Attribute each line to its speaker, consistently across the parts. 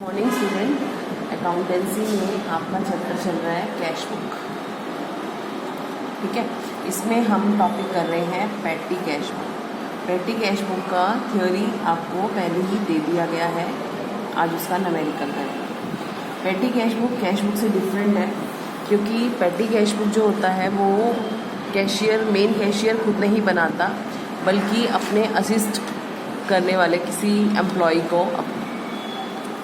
Speaker 1: Morning student, accountancy में आपका chapter चल रहा है कैश बुक। ठीक है, इसमें हम टॉपिक कर रहे हैं पेटी कैश बुक। पेटी कैश बुक का थ्योरी आपको पहले ही दे दिया गया है, आज उसका न्यूमेरिकल करेंगे। पेटी कैश बुक से डिफरेंट है, क्योंकि पेटी कैश बुक जो होता है वो मेन कैशियर खुद नहीं बनाता, बल्कि अपने असिस्ट करने वाले किसी एम्प्लॉय को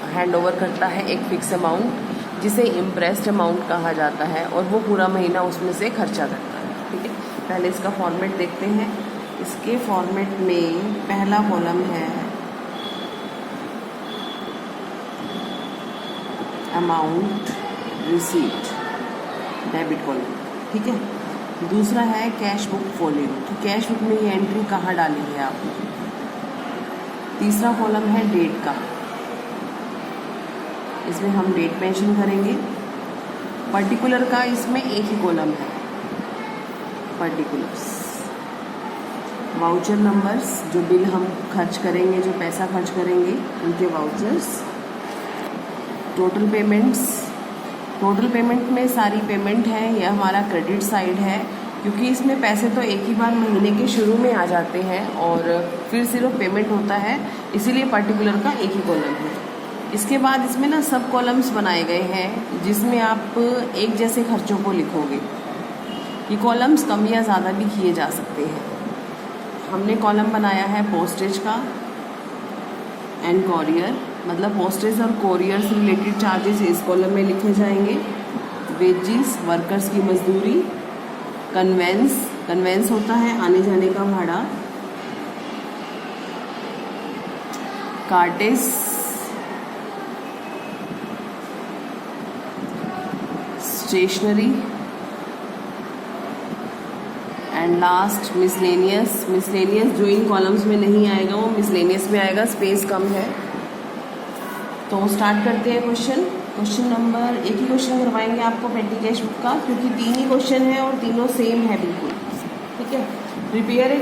Speaker 1: हैंड ओवर करता है एक फिक्स अमाउंट, जिसे इम्प्रेस्ड अमाउंट कहा जाता है, और वो पूरा महीना उसमें से खर्चा करता है। ठीक है, पहले इसका फॉर्मेट देखते हैं। इसके फॉर्मेट में पहला कॉलम है अमाउंट रिसीट, डेबिट कॉलम। ठीक है, दूसरा है कैश बुक फॉलोइंग, तो कैश बुक में ये एंट्री कहाँ डाली है आपने। तीसरा कॉलम है डेट का, इसमें हम डेट मेंशन करेंगे। पर्टिकुलर का इसमें एक ही कॉलम है, पर्टिकुलर्स। वाउचर नंबर्स, जो बिल हम खर्च करेंगे, जो पैसा खर्च करेंगे, उनके वाउचर्स। टोटल पेमेंट में सारी पेमेंट है, यह हमारा क्रेडिट साइड है, क्योंकि इसमें पैसे तो एक ही बार महीने के शुरू में आ जाते हैं और फिर सिर्फ पेमेंट होता है, इसीलिए पर्टिकुलर का एक ही कॉलम है। इसके बाद इसमें ना सब कॉलम्स बनाए गए हैं, जिसमें आप एक जैसे खर्चों को लिखोगे। ये कॉलम्स कम या ज़्यादा भी किए जा सकते हैं। हमने कॉलम बनाया है पोस्टेज का एंड कोरियर, मतलब पोस्टेज और कोरियर से रिलेटेड चार्जेस इस कॉलम में लिखे जाएंगे। वेजिस, वर्कर्स की मजदूरी। कन्वेंस होता है आने जाने का भाड़ा। Cartage, stationery, and last miscellaneous. जो इन कॉलम्स में नहीं आएगा वो मिसलेनियस में आएगा, स्पेस कम है। तो स्टार्ट करते हैं क्वेश्चन नंबर। एक ही क्वेश्चन करवाएंगे आपको पेटी कैश बुक का, क्योंकि 3 ही क्वेश्चन है और तीनों सेम है बिल्कुल। ठीक है, prepare a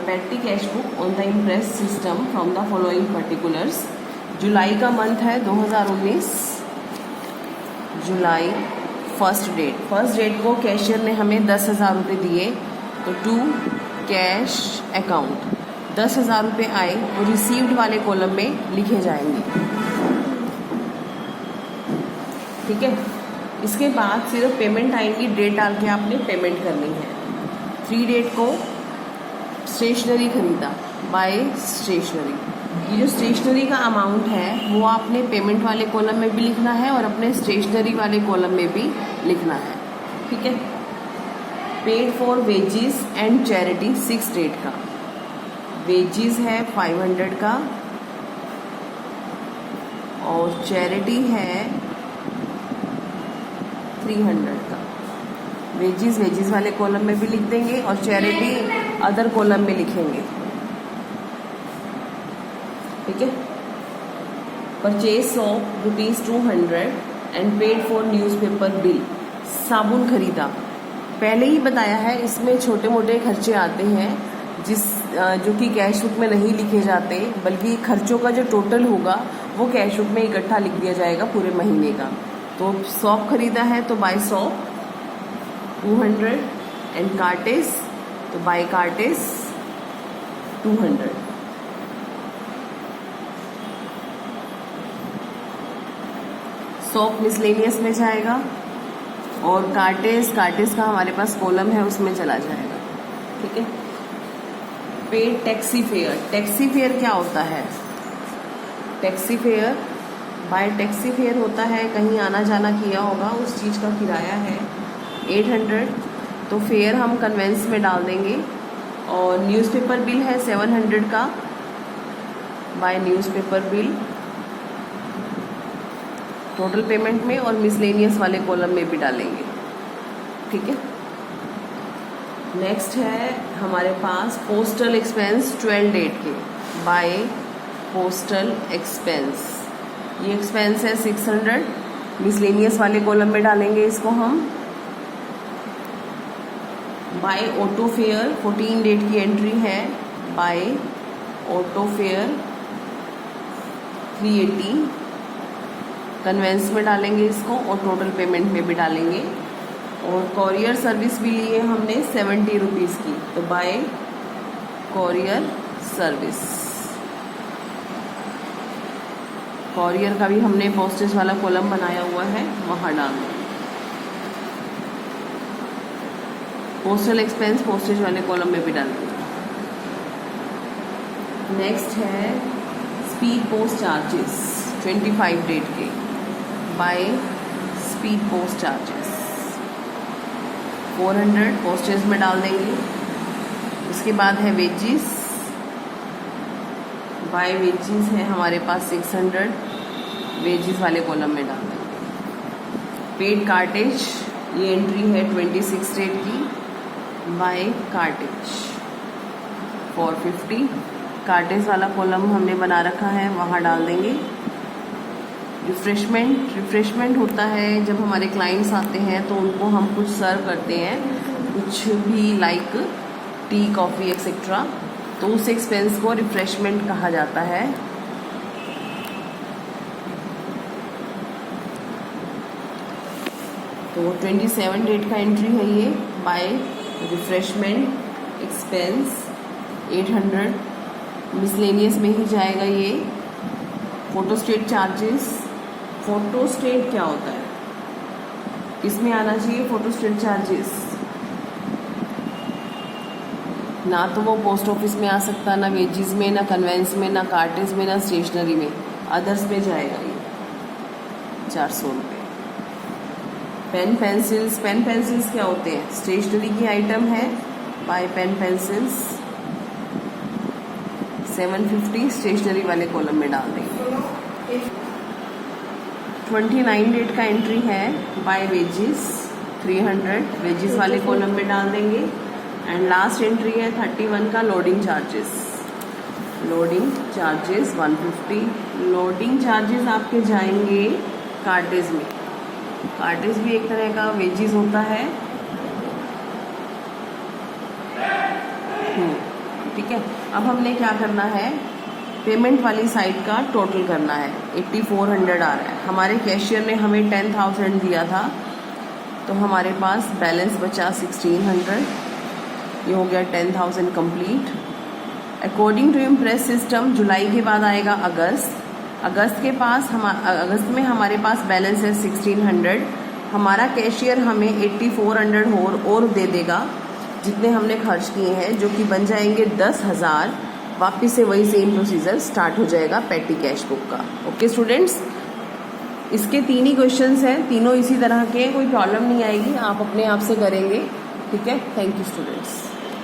Speaker 1: petty cash book on the imprest system from the following particulars. जुलाई का मंथ है 2019, जुलाई। फर्स्ट डेट को कैशियर ने हमें 10,000 रुपये दिए, तो टू कैश अकाउंट 10,000 रुपये आए, वो रिसीव्ड वाले कॉलम में लिखे जाएंगे। ठीक है, इसके बाद सिर्फ पेमेंट आएंगी, डेट डाल के आपने पेमेंट करनी है। 3 डेट को स्टेशनरी खरीदा, बाय स्टेशनरी। ये जो स्टेशनरी का अमाउंट है वो आपने पेमेंट वाले कॉलम में भी लिखना है और अपने स्टेशनरी वाले कॉलम में भी लिखना है। ठीक है, paid for wages and charity 6 date का। वेजिस है 500 का और चैरिटी है 300 का। वेजिस वाले कॉलम में भी लिख देंगे और चैरिटी अदर कॉलम में लिखेंगे। ठीक है, purchase of ₹200 and paid for newspaper bill. साबुन खरीदा, पहले ही बताया है, इसमें छोटे मोटे खर्चे आते हैं जो कि कैश बुक में नहीं लिखे जाते, बल्कि खर्चों का जो टोटल होगा वो कैश बुक में इकट्ठा लिख दिया जाएगा पूरे महीने का। तो सॉप खरीदा है तो बाय सॉप 200 एंड कार्टेज, तो बाय कार्टेज 200। सॉप मिसलेनियस में जाएगा और कार्टेज का हमारे पास कॉलम है, उसमें चला जाएगा। ठीक है, पेड टैक्सी फेयर क्या होता है। Taxi fare, bye taxi fare होता है कहीं आना जाना किया होगा, उस चीज़ का किराया है 800, तो फेयर हम कन्वेंस में डाल देंगे। और न्यूज़पेपर बिल है 700 का, by newspaper bill total payment में और मिसलेनियस वाले कॉलम में भी डालेंगे। ठीक है, नेक्स्ट है हमारे पास पोस्टल एक्सपेंस 12 डेट के, बाय पोस्टल एक्सपेंस। ये एक्सपेंस है 600, मिसलेनियस वाले कॉलम में डालेंगे इसको हम। बाय ऑटो फेयर 14 डेट की एंट्री है, बाय ऑटो फेयर 380 कन्वेंस में डालेंगे इसको और टोटल पेमेंट में भी डालेंगे। और कॉरियर सर्विस भी ली है हमने 70 रुपीज़ की, तो बाय कॉरियर सर्विस। कॉरियर का भी हमने पोस्टेज वाला कॉलम बनाया हुआ है, वहाँ डाल देंगे। पोस्टल एक्सपेंस पोस्टेज वाले कॉलम में भी डालेंगे। नेक्स्ट है स्पीड पोस्ट चार्जेस 25 डेट के, by speed post charges 400 postage में डाल देंगे। उसके बाद है वेजिस, बाय वेजिस है हमारे पास 600, वेजिस वाले कॉलम में डाल देंगे। पेड कार्टेज, ये एंट्री है 26 डेट की, बाय कार्टेज 450, कार्टेज वाला कॉलम हमने बना रखा है, वहाँ डाल देंगे। रिफ्रेशमेंट होता है जब हमारे क्लाइंट्स आते हैं तो उनको हम कुछ सर्व करते हैं, कुछ भी लाइक टी कॉफ़ी एक्सेट्रा, तो उस एक्सपेंस को रिफ्रेशमेंट कहा जाता है। तो 27 डेट का एंट्री है ये, बाय रिफ्रेशमेंट एक्सपेंस 800, मिसलेनियस में ही जाएगा ये। फोटोस्टेट चार्जेस, फोटोस्टेट क्या होता है, किसमें आना चाहिए फोटोस्टेट चार्जेस? ना तो वो पोस्ट ऑफिस में आ सकता, ना वेजिस में, ना कन्वेंस में, ना कार्टेज में, ना स्टेशनरी में, अदर्स में जाएगा ये 400 रुपये। पेन पेंसिल्स क्या होते हैं? स्टेशनरी की आइटम है, बाय पेन पेंसिल्स 750, स्टेशनरी वाले कॉलम में डाल देंगे। 29 डेट का एंट्री है, बाय वेजिस 300, वेजिस वाले कॉलम में डाल देंगे। एंड लास्ट एंट्री है 31 का लोडिंग चार्जेस 150, लोडिंग चार्जेस आपके जाएंगे कार्टेज में। कार्टेज भी एक तरह का वेजिस होता है, ठीक है। अब हमने क्या करना है, पेमेंट वाली साइड का टोटल करना है। 8400 आ रहा है, हमारे कैशियर ने हमें 10,000 दिया था, तो हमारे पास बैलेंस बचा 1600, ये हो गया 10,000 complete. According to imprest system जुलाई के बाद आएगा अगस्त में हमारे पास बैलेंस है 1600, हमारा कैशियर हमें 8400 और दे देगा जितने हमने खर्च किए हैं, जो कि बन जाएंगे 10,000। वापिस से वही सेम प्रोसीजर स्टार्ट हो जाएगा पेटी कैश बुक का। ओके स्टूडेंट्स, इसके 3 ही क्वेश्चंस हैं, तीनों इसी तरह के, कोई प्रॉब्लम नहीं आएगी, आप अपने आप से करेंगे, ठीक है। Thank you students.